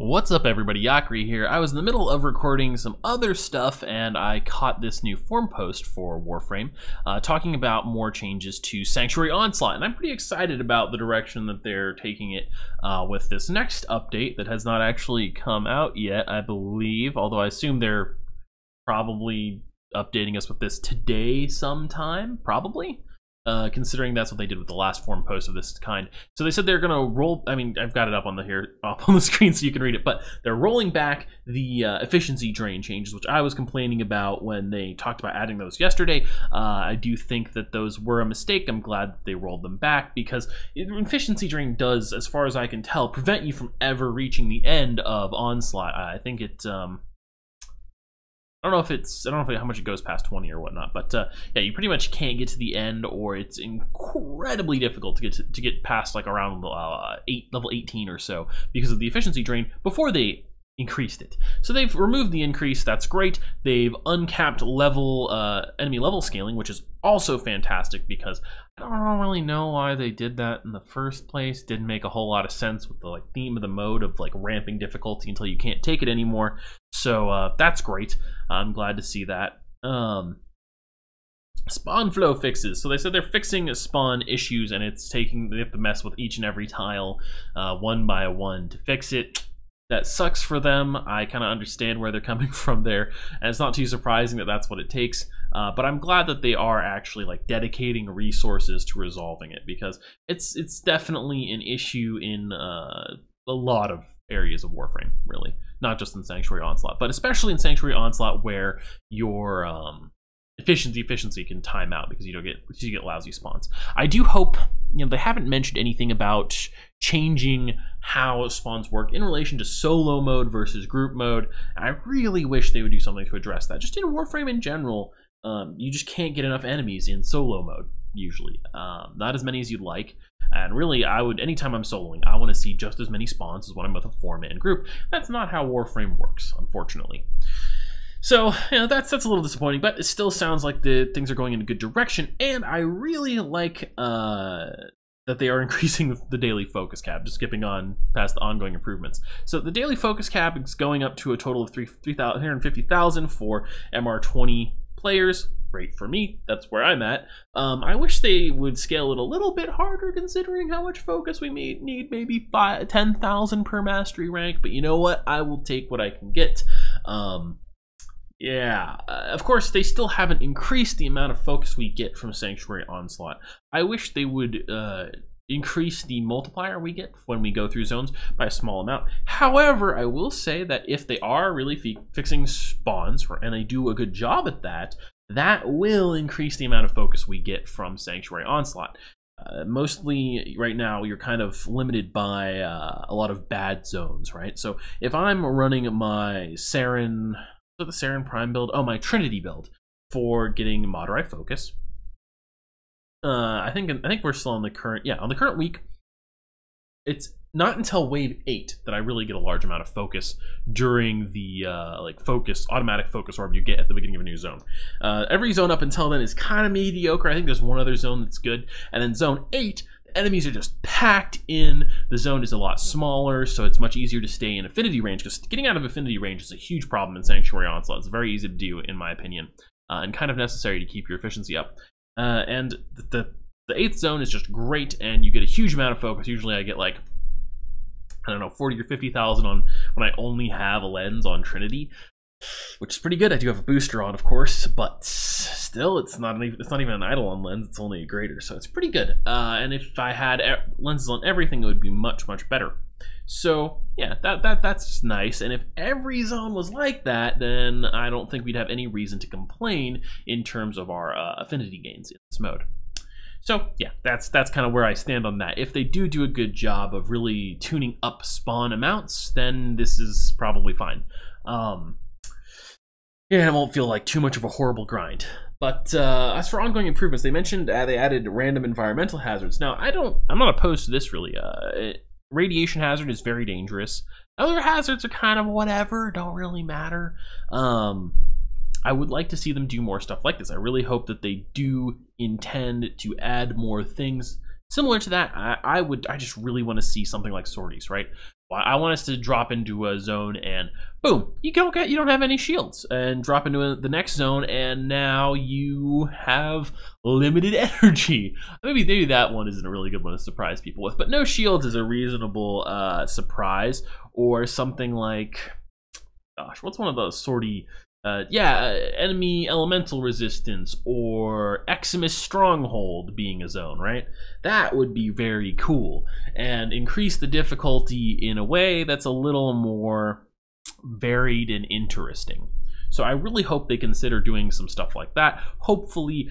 What's up everybody, Yakri here. I was in the middle of recording some other stuff and I caught this new forum post for Warframe talking about more changes to Sanctuary Onslaught, and I'm pretty excited about the direction that they're taking it with this next update that has not actually come out yet, I believe, although I assume they're probably updating us with this today sometime, probably. Considering that's what they did with the last forum post of this kind. So they said they're gonna roll, I mean, I've got it up on the screen so you can read it, but they're rolling back the efficiency drain changes, which I was complaining about when they talked about adding those yesterday. I do think that those were a mistake. I'm glad that they rolled them back because efficiency drain does, as far as I can tell, prevent you from ever reaching the end of Onslaught. I think it, I don't know how much it goes past 20 or whatnot, but yeah, you pretty much can't get to the end, or it's incredibly difficult to get past like around level 18 or so because of the efficiency drain before they increased it. So they've removed the increase, that's great. They've uncapped enemy level scaling, which is also fantastic because I don't really know why they did that in the first place. Didn't make a whole lot of sense with the theme of the mode of ramping difficulty until you can't take it anymore. So that's great. I'm glad to see that. Spawn flow fixes. So they said they're fixing spawn issues, and they have to mess with each and every tile one by one to fix it. That sucks for them. I kind of understand where they're coming from there, and it's not too surprising that that's what it takes. But I'm glad that they are actually dedicating resources to resolving it, because it's definitely an issue in a lot of areas of Warframe, really, not just in Sanctuary Onslaught, but especially in Sanctuary Onslaught, where your efficiency can time out because you get lousy spawns. I do hope, they haven't mentioned anything about changing how spawns work in relation to solo mode versus group mode. I really wish they would do something to address that. Just in Warframe in general, you just can't get enough enemies in solo mode usually. Not as many as you'd like. And really, anytime I'm soloing, I want to see just as many spawns as when I'm with a 4-man group. That's not how Warframe works, unfortunately. So, that's a little disappointing, but it still sounds like things are going in a good direction, and I really like that they are increasing the daily focus cap, just skipping on past the ongoing improvements. So the daily focus cap is going up to a total of 350,000 for MR20 players. Great for me, that's where I'm at. I wish they would scale it a little bit harder considering how much focus we need, maybe 10,000 per mastery rank, but you know what, I will take what I can get. Yeah, of course, they still haven't increased the amount of focus we get from Sanctuary Onslaught. I wish they would increase the multiplier we get when we go through zones by a small amount. However, I will say that if they are really fixing spawns, and they do a good job at that, that will increase the amount of focus we get from Sanctuary Onslaught. Mostly right now you're kind of limited by a lot of bad zones, right? So if I'm running my Saren, the Saren Prime build, my Trinity build for getting Moderate focus. I think we're still on the current, on the current week. It's not until wave 8 that I really get a large amount of focus during the automatic focus orb you get at the beginning of a new zone. Every zone up until then is kind of mediocre. I think there's one other zone that's good, and then zone 8. Enemies are just packed in. The zone is a lot smaller, so it's much easier to stay in affinity range, because getting out of affinity range is a huge problem in Sanctuary Onslaught. It's very easy to do, in my opinion, and kind of necessary to keep your efficiency up. And the 8th zone is just great, and you get a huge amount of focus. Usually I get I don't know, 40 or 50,000 on when I only have a lens on Trinity, which is pretty good. I do have a booster on, of course, but still, it's not even an Eidolon lens. It's only a greater, so it's pretty good. And if I had lenses on everything, it would be much better. So yeah, that's nice. And if every zone was like that, then I don't think we'd have any reason to complain in terms of our affinity gains in this mode. So yeah, that's kind of where I stand on that. If they do a good job of really tuning up spawn amounts, then this is probably fine. Yeah, it won't feel like too much of a horrible grind. But as for ongoing improvements, they mentioned they added random environmental hazards. Now, I'm not opposed to this, really. Radiation hazard is very dangerous. Other hazards are kind of whatever, don't really matter. I would like to see them do more stuff like this. I really hope that they do intend to add more things similar to that. I just really want to see something like sorties, right? I want us to drop into a zone and boom, you don't have any shields, and drop into the next zone and now you have limited energy. Maybe that one isn't a really good one to surprise people with, but no shields is a reasonable surprise. Or something like, gosh, what's one of those sorty enemy elemental resistance, or Eximus Stronghold being a zone, right? That would be very cool and increase the difficulty in a way that's a little more varied and interesting. So I really hope they consider doing some stuff like that. Hopefully,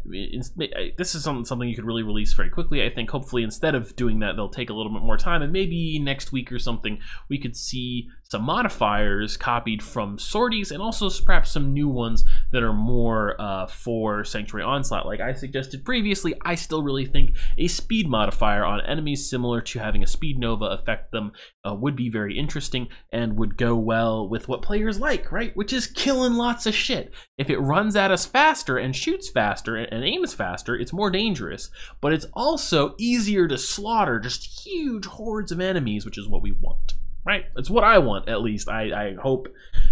this is something you could really release very quickly. I think hopefully instead of doing that, they'll take a little bit more time, and maybe next week or something, we could see some modifiers copied from sorties, and also perhaps some new ones that are more for Sanctuary Onslaught. Like I suggested previously, I still really think a speed modifier on enemies similar to having a speed nova affect them would be very interesting and would go well with what players like, right? Which is killing lots of shit. If it runs at us faster and shoots faster and aims faster, it's more dangerous, but it's also easier to slaughter just huge hordes of enemies, which is what we want. Right? It's what I want, at least. I hope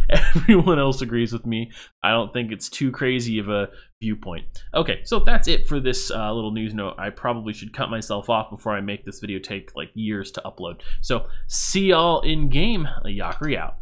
everyone else agrees with me. I don't think it's too crazy of a viewpoint. Okay, so that's it for this little news note. I probably should cut myself off before I make this video take like years to upload. So see y'all in game. Yakri out.